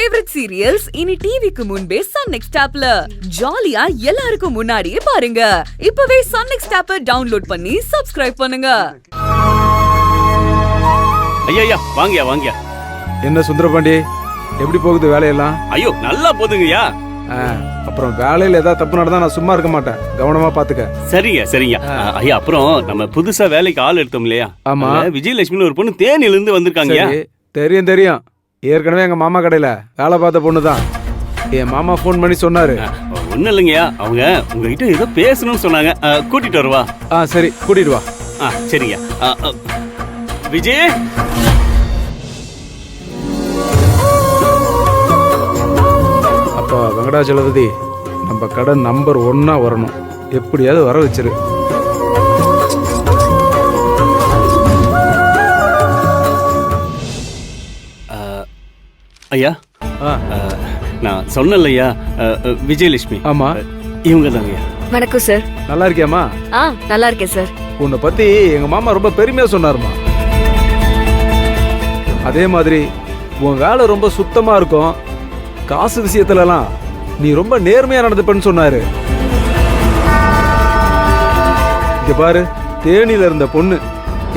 Favourite serials இனி டிவிக்கு முன்பே சன் நெக்ஸ்ட் ஆப்ல ஜாலியா எல்லாருக்கும் முன்னாடியே பாருங்க. இப்பவே சன் நெக்ஸ்ட் ஆப்பை டவுன்லோட் பண்ணி சப்ஸ்கிரைப் பண்ணுங்க. ஐயா வாங்கயா வாங்கயா. என்ன சுந்தரபாண்டி, எப்படி போகுது வேலையெல்லாம்? ஐயோ நல்லா போதுங்கய்யா. அப்புறம் வேலையில ஏதாவது தப்பு நடந்தா நான் சும்மா இருக்க மாட்டேன், கவனமா பாத்துக்க. சரிங்க. ஐயா அப்புறம் நம்ம புதுசா வேலைக்கு ஆள் எடுத்தோம் இல்லையா? ஆமா. விஜயலட்சுமி ஒரு பொண்ணு தேனில இருந்து வந்திருக்காங்க. தெரியும். ஏற்கனவே எங்க மாமா கடையில வேலை பார்த்த பொண்ணுதான். என் மாமா போன் பண்ணி சொன்னாரு. ஒண்ணு இல்லைங்கய்யா, அவங்க உங்ககிட்ட ஏதோ பேசணும்னு சொன்னாங்க. கூட்டிட்டு வருவா. சரி கூட்டிட்டு வா. சரிங்க. விஜய் அப்பா வெங்கடாச்சலபதி, நம்ம கடை நம்பர் 1 வரணும். எப்படியாவது வர வச்சிரு. ஐயா நான் சொன்னலையா விஜயலட்சுமி. ஆமா இவங்க தாங்கய்யா. வணக்கம் சார். நல்லா இருக்கியாமா? நல்லா இருக்கேன் சார். உன்னை பத்தி எங்க மாமா ரொம்ப பெருமையா சொன்னாருமா. அதே மாதிரி உன் வேலை ரொம்ப சுத்தமா இருக்கும். காசு விஷயத்துலலாம் நீ ரொம்ப நேர்மையா நடந்துப்பன்னு சொன்னாரு. இங்க பாரு, தேனில இருந்த பொண்ணு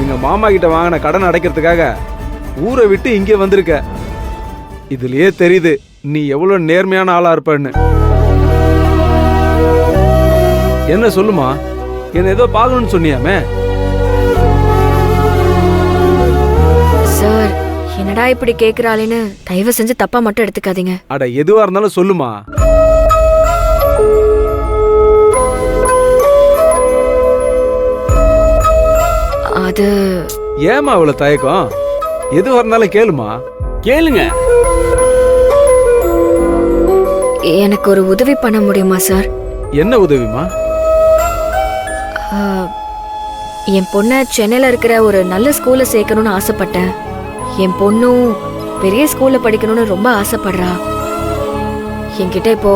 எங்க மாமா கிட்ட வாங்கின கடன் அடைக்கிறதுக்காக ஊரை விட்டு இங்கே வந்திருக்க. இதுலயே தெரியுது நீ எவ்வளவு நேர்மையான ஆளா இருப்பன்னு. என்ன சொல்லுமா, என்ன ஏதோ பாக்கணும்னு சொன்னியாமே? சார் என்னடா இப்படி கேக்குறாளேன்னு தயவு செஞ்சு தப்பா மட்டும் எடுத்துக்காதீங்க. அட எதுவா இருந்தாலும் சொல்லுமா. அது ஏமா அவ்வளவு தயக்கம்? எதுவா இருந்தாலும் கேளுமா. கேளுங்க. எனக்கு ஒரு உதவி பண்ண முடியுமா சார்? என்ன உதவிமா? என் பொண்ணை சென்னையில இருக்கிற ஒரு நல்ல ஸ்கூல்ல சேர்க்கணும்னு ஆசைப்பட்டேன். என் பொண்ணும் பெரிய ஸ்கூல்ல படிக்கணும்னு ரொம்ப ஆசைப்படுறா. என்கிட்ட இப்போ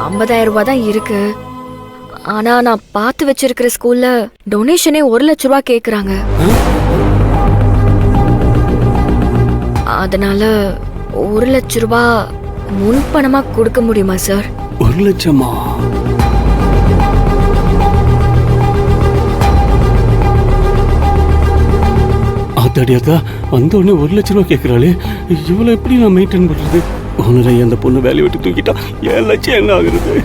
50,000 ரூபாய் தான் இருக்கு. ஆனா நான் பார்த்து வச்சிருக்கிற ஸ்கூல்ல டொனேஷனே 1,00,000 கேக்குறாங்க. அதனால 1,00,000 ரூபாய் முன்பணமா கொடுக்க முடியுமா சார்? 1,00,000? அத்தடியாக்கா வந்தோடனே 1,00,000 ரூபாய் கேட்கிறாளே, இவ்வளவு எப்படி நான் மெயின்டைன் பண்றது? உன்னை அந்த பொண்ணு வேலையை விட்டு தூக்கிட்டா 7,00,000 என்ன ஆகுறது?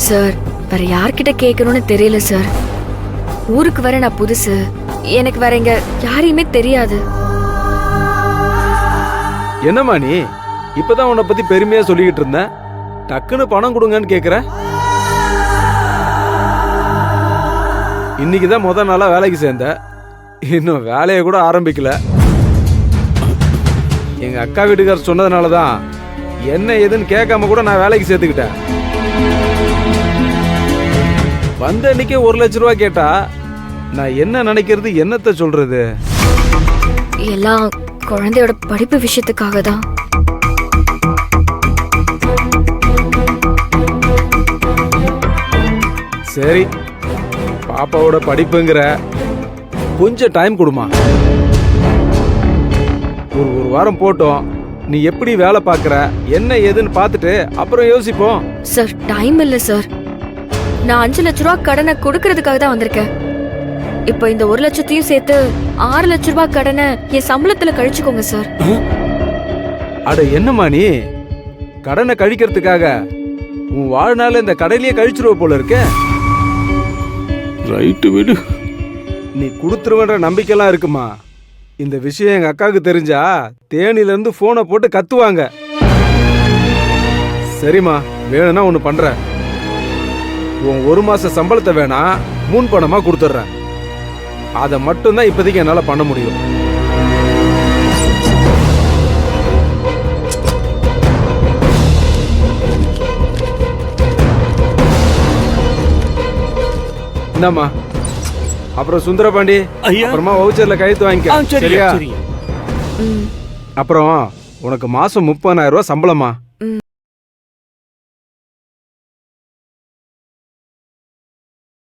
சார் வேற யார்கிட்ட கேட்கணும்னு தெரியல சார். ஊருக்கு வர நான் புதுசு, எனக்கு வேற இங்க யாரையுமே தெரியாது. என்னம்மா நீ இப்பதான் உன்னை பத்தி பெருமையா சொல்லிக்கிட்டு இருந்த, டக்குன்னு பணம் கொடுங்கன்னு கேக்குற? இன்னைக்குதான் முதல் நாளா வேலைக்கு சேர்ந்த, இன்னும் வேலையை கூட ஆரம்பிக்கல. எங்க அக்கா வீட்டுக்காரர் சொன்னதுனாலதான் என்ன ஏதுன்னு கேட்காம கூட நான் வேலைக்கு சேர்த்துக்கிட்டேன். வந்த அன்னைக்கே 1,00,000 ரூபாய் கேட்டா நான் என்ன நினைக்கிறது, என்னத்த சொல்றது? எல்லாம் குழந்தையோட படிப்பு விஷயத்துக்காக தான். சரி, பாப்பாவோட படிப்புங்கிற, கொஞ்சம் டைம் கொடுமா. ஒரு வாரம் போட்டோம். நீ எப்படி வேலை பார்க்கற என்ன ஏதுன்னு பார்த்துட்டு அப்புறம் யோசிப்போம். சார் டைம் இல்ல சார். நான் 5,00,000 ரூபாய் கடனை கொடுக்கறதுக்காக தான் வந்திருக்கேன். இப்போ இந்த 1,00,000த்தையும் சேர்த்து 6,00,000 ரூபாய் கடனை என் சம்பளத்துல கழிச்சுக்கோங்க சார். அட என்னம்மா நீ, கடனை கழிக்கிறதுக்காக உன் வாழ்நாள் இந்த கடையிலேயே கழிச்சிருவ போல இருக்க. ரைட்டு விடு. நீ கொடுத்துருவன்ற நம்பிக்கைலாம் இருக்குமா? இந்த விஷயம் எங்க அக்காவுக்கு தெரிஞ்சா தேனில இருந்து போனை போட்டு கத்துவாங்க. சரிம்மா, வேணும்னா ஒண்ணு பண்ற, உன் 1 மாச சம்பளத்தை வேணா முன் பணமா கொடுத்துட்றேன். அதை மட்டும்தான் இப்போதைக்கு என்னால பண்ண முடியும். என்னம்மா? அப்புறம் சுந்தரபாண்டி, அப்புறமா வவுச்சர்ல கையெழுத்து வாங்கிக்க. சரியா? அப்புறம் உனக்கு மாசம் 30,000 ரூபாய் சம்பளமா?